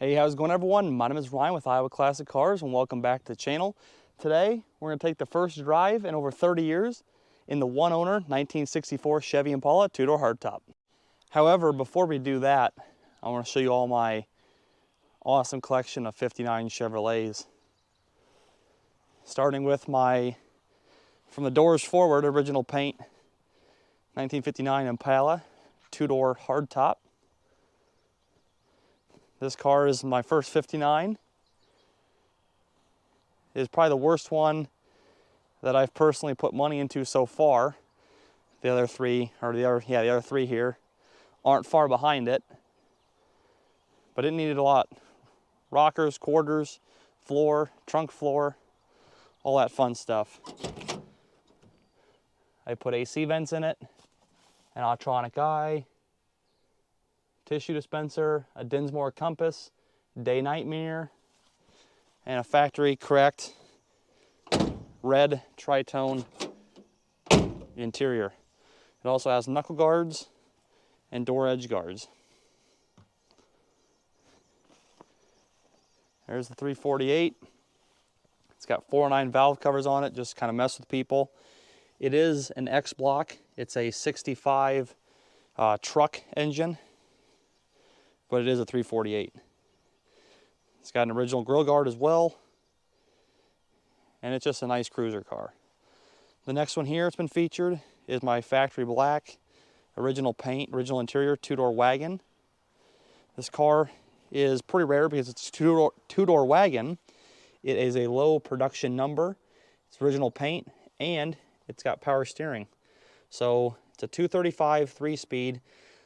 Hey, how's it going, everyone? My name is Ryan with Iowa Classic Cars, and welcome back to the channel. Today, we're going to take the first drive in over 30 years in the one-owner 1964 Chevy Impala two-door hardtop. However, before we do that, I want to show you all my awesome collection of 59 Chevrolets. Starting with my, from the doors forward, original paint, 1959 Impala two-door hardtop. This car is my first 59. It's probably the worst one that I've personally put money into so far. The other three, or the other three here aren't far behind it. But it needed a lot. Rockers, quarters, floor, trunk floor, all that fun stuff. I put AC vents in it, an electronic eye, tissue dispenser, a Dinsmore compass, day-night mirror, and a factory correct red tritone interior. It also has knuckle guards and door edge guards. There's the 348. It's got 409 valve covers on it, just kind of mess with people. It is an X block. It's a 65 truck engine, but it is a 348. It's got an original grill guard as well, and it's just a nice cruiser car. The next one here, it's been featured, is my factory black, original paint, original interior, two-door wagon. This car is pretty rare because it's a two-door wagon. It is a low production number. It's original paint, and it's got power steering. So it's a 235 3-speed.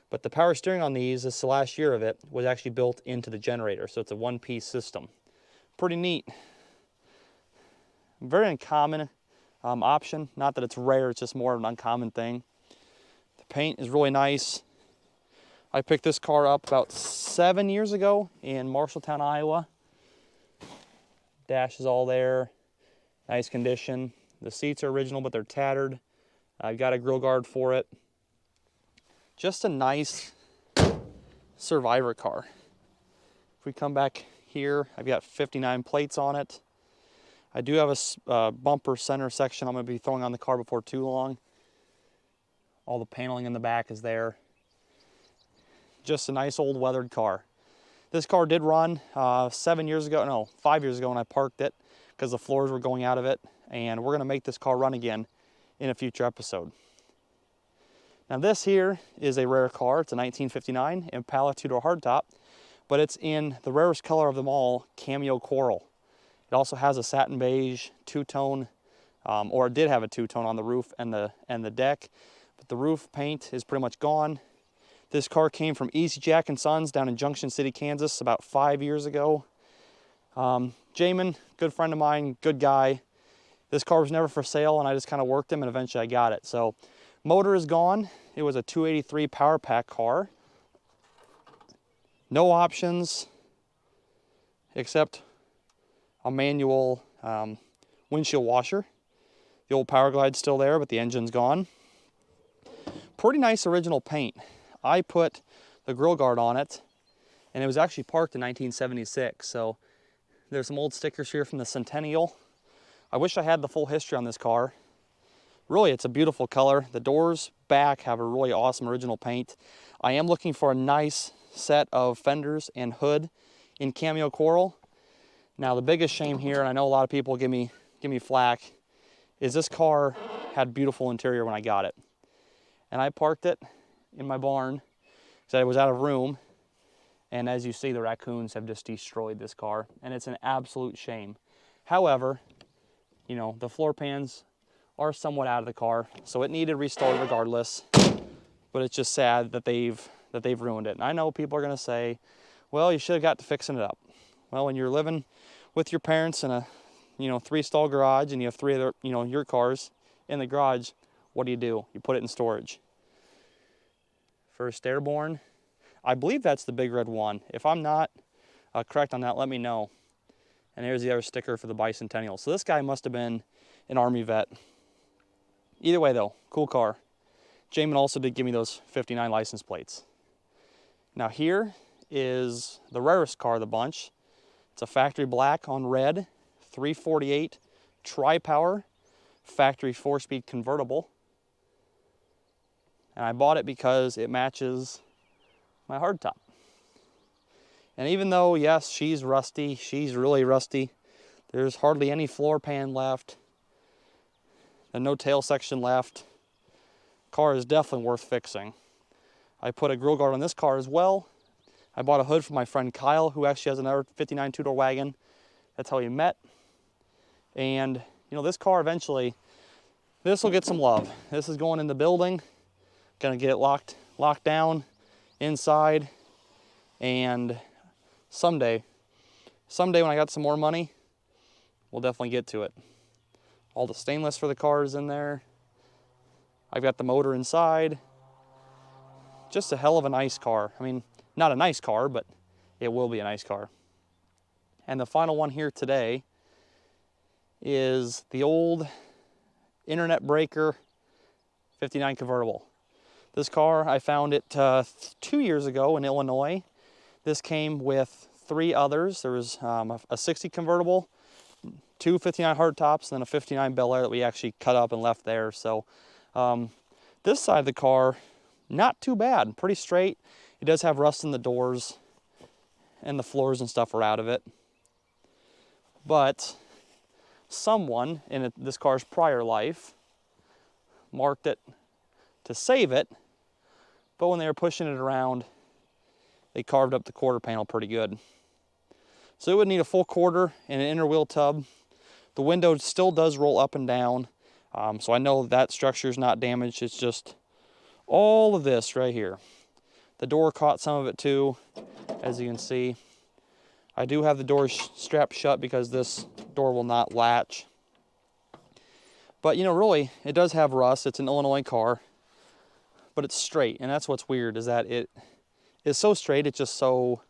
But the power steering on these, this last year of it, was actually built into the generator. So it's a one-piece system. Pretty neat. Very uncommon option. Not that it's rare, it's just more of an uncommon thing. The paint is really nice. I picked this car up about 7 years ago in Marshalltown, Iowa. Dash is all there. Nice condition. The seats are original, but they're tattered. I've got a grill guard for it. Just a nice survivor car. If we come back here, I've got 59 plates on it. I do have a bumper center section I'm going to be throwing on the car before too long. All the paneling in the back is there. Just a nice old weathered car. This car did run 5 years ago when I parked it because the floors were going out of it, and we're going to make this car run again in a future episode. Now this here is a rare car. It's a 1959 Impala two-door hardtop, but it's in the rarest color of them all, cameo coral. It also has a satin beige two-tone, or it did have a two-tone on the roof and the deck, but the roof paint is pretty much gone. This car came from Easy Jack and Sons down in Junction City, Kansas about 5 years ago. Jamin, good friend of mine, good guy. This car was never for sale, and I just kind of worked him, and eventually I got it. So motor is gone. It was a 283 power pack car. No options except a manual windshield washer. The old power glide's still there, but the engine's gone. Pretty nice original paint. I put the grill guard on it, and it was actually parked in 1976. So there's some old stickers here from the Centennial. I wish I had the full history on this car. Really, it's a beautiful color. The doors back have a really awesome original paint. I am looking for a nice set of fenders and hood in cameo coral. Now, the biggest shame here, and I know a lot of people give me flack, is this car had beautiful interior when I got it. And I parked it in my barn because I was out of room. And as you see, the raccoons have just destroyed this car, and it's an absolute shame. However, you know, the floor pans are somewhat out of the car, so it needed restored regardless. But it's just sad that they've ruined it. And I know people are going to say, well, you should have got to fixing it up. Well, when you're living with your parents in a 3-stall garage, and you have 3 other your cars in the garage, what do? You put it in storage. First Airborne, I believe that's the big red one. If I'm not correct on that, let me know. And here's the other sticker for the Bicentennial. So this guy must have been an Army vet. Either way though, cool car. Jamin also did give me those 59 license plates. Now here is the rarest car of the bunch. It's a factory black on red, 348 tri-power, factory 4-speed convertible. And I bought it because it matches my hardtop. And even though, yes, she's rusty, she's really rusty, there's hardly any floor pan left, and no tail section left. Car is definitely worth fixing. I put a grill guard on this car as well. I bought a hood from my friend Kyle, who actually has another 59 two-door wagon. That's how we met. And, you know, this car eventually, this will get some love. This is going in the building. Gonna get it locked down inside. And someday when I got some more money, we'll definitely get to it. All the stainless for the car is in there. I've got the motor inside. Just a hell of a nice car. I mean, not a nice car, but it will be a nice car. And the final one here today is the old internet breaker 59 convertible. This car, I found it 2 years ago in Illinois. This came with 3 others. There was a 60 convertible, 2 59 hardtops, and then a 59 Bel Air that we actually cut up and left there. So this side of the car, not too bad, pretty straight. It does have rust in the doors, and the floors and stuff are out of it. But someone in this car's prior life marked it to save it, but when they were pushing it around, they carved up the quarter panel pretty good. So it would need a full quarter and an inner wheel tub. The window still does roll up and down, so I know that structure is not damaged. It's just all of this right here. The door caught some of it too, as you can see. I do have the door strapped shut because this door will not latch. But you know, really, it does have rust. It's an Illinois car, but it's straight, and that's what's weird, is that it is so straight, it's just so,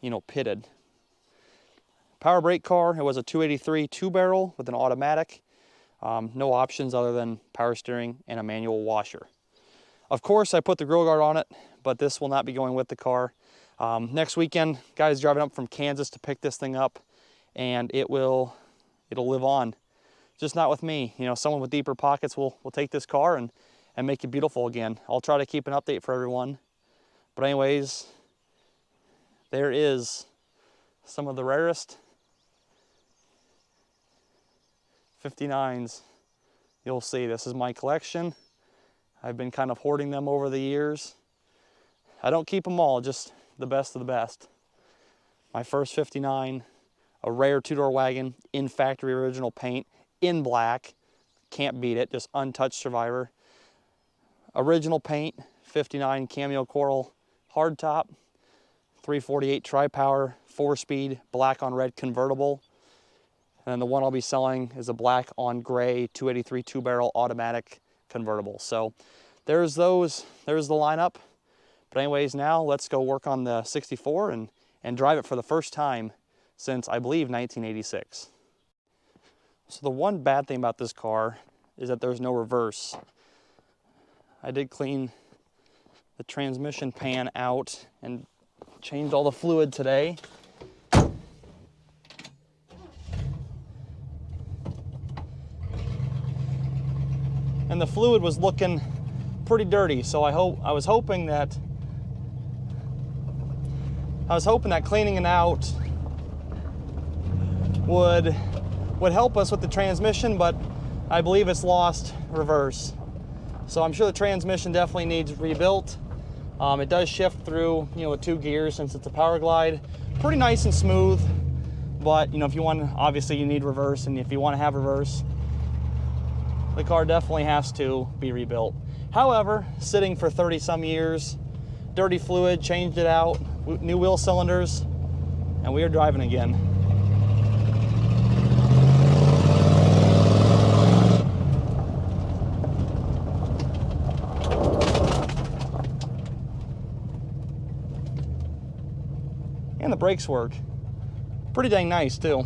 you know, pitted. Power brake car, it was a 283 2-barrel with an automatic. No options other than power steering and a manual washer. Of course, I put the grill guard on it, but this will not be going with the car. Next weekend, guys driving up from Kansas to pick this thing up, and it'll live on. Just not with me. You know, someone with deeper pockets will take this car and make it beautiful again. I'll try to keep an update for everyone. But anyways, there is some of the rarest 59s you'll see. This is my collection. I've been kind of hoarding them over the years. I don't keep them all, just the best of the best. My first 59, a rare 2-door wagon in factory original paint, in black. Can't beat it, just untouched survivor. Original paint, 59 cameo coral hardtop, 348 tri-power, 4-speed, black on red convertible. And then the one I'll be selling is a black on gray 283 2-barrel automatic convertible. So there's those, there's the lineup. But anyways, now let's go work on the 64 and drive it for the first time since, I believe, 1986. So the one bad thing about this car is that there's no reverse. I did clean the transmission pan out and changed all the fluid today. And the fluid was looking pretty dirty, so I was hoping that cleaning it out would help us with the transmission, but I believe it's lost reverse. So I'm sure the transmission definitely needs rebuilt. It does shift through, you know, with 2 gears since it's a power glide. Pretty nice and smooth, but you know, if you want, obviously you need reverse, and if you want to have reverse, the car definitely has to be rebuilt. However, sitting for 30 some years, dirty fluid, changed it out, new wheel cylinders, and we are driving again. And the brakes work pretty dang nice too.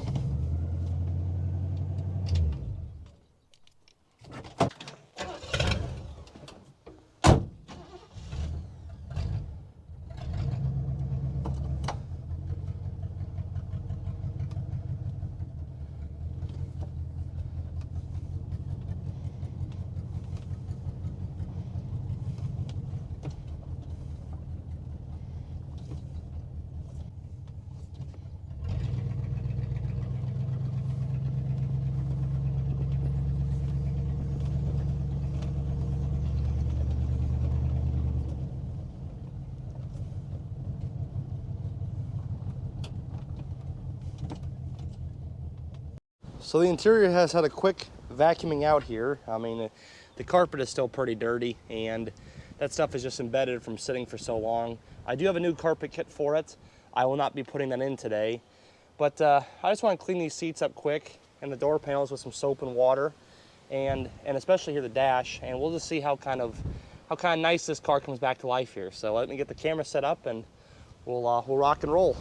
So the interior has had a quick vacuuming out here. I mean, the carpet is still pretty dirty, and that stuff is just embedded from sitting for so long. I do have a new carpet kit for it. I will not be putting that in today, but I just want to clean these seats up quick and the door panels with some soap and water, and especially here the dash, and we'll just see how kind of nice this car comes back to life here. So let me get the camera set up and we'll rock and roll.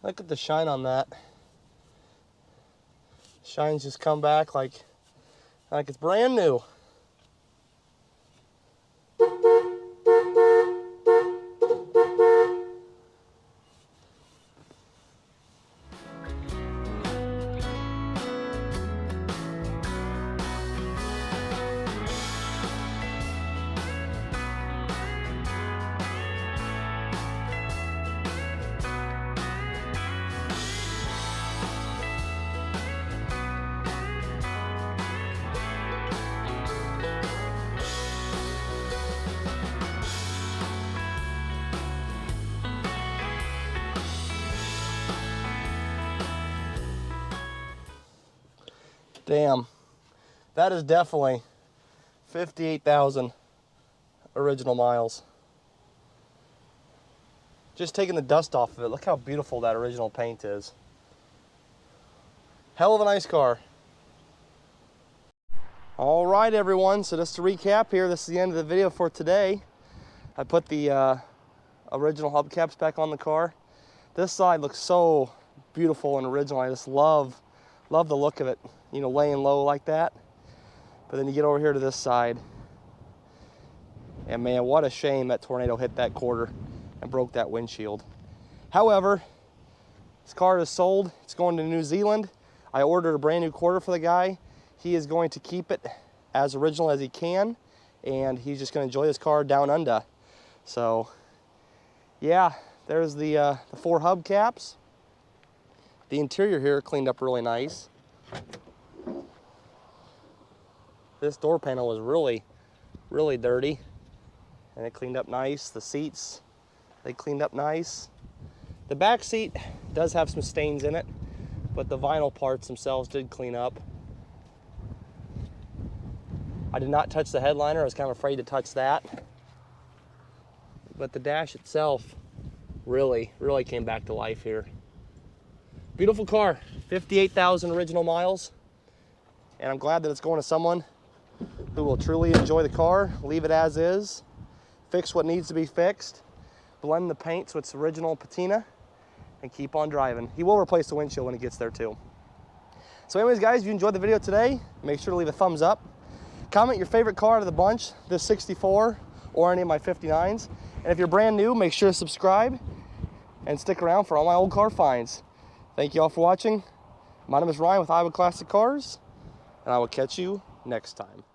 Look at the shine on that. Shine's just come back like it's brand new. Damn, that is definitely 58,000 original miles. Just taking the dust off of it, look how beautiful that original paint is. Hell of a nice car. All right, everyone, so just to recap here, this is the end of the video for today. I put the original hubcaps back on the car. This side looks so beautiful and original. I just love the look of it, you know, laying low like that. But then you get over here to this side, and man, what a shame that tornado hit that quarter and broke that windshield. However, this car is sold. It's going to New Zealand. I ordered a brand new quarter for the guy. He is going to keep it as original as he can, and he's just going to enjoy his car down under. So yeah, there's the 4 hubcaps. The interior here cleaned up really nice. This door panel was really dirty, and it cleaned up nice. The seats, they cleaned up nice. The back seat does have some stains in it, but the vinyl parts themselves did clean up. I did not touch the headliner. I was kind of afraid to touch that. But the dash itself really came back to life here. Beautiful car, 58,000 original miles, and I'm glad that it's going to someone who will truly enjoy the car, leave it as is, fix what needs to be fixed, blend the paint so it's original patina, and keep on driving. He will replace the windshield when he gets there too. So anyways, guys, if you enjoyed the video today, make sure to leave a thumbs up. Comment your favorite car out of the bunch, this 64 or any of my 59s. And if you're brand new, make sure to subscribe and stick around for all my old car finds. Thank you all for watching. My name is Ryan with IowaClassicCars, and I will catch you next time.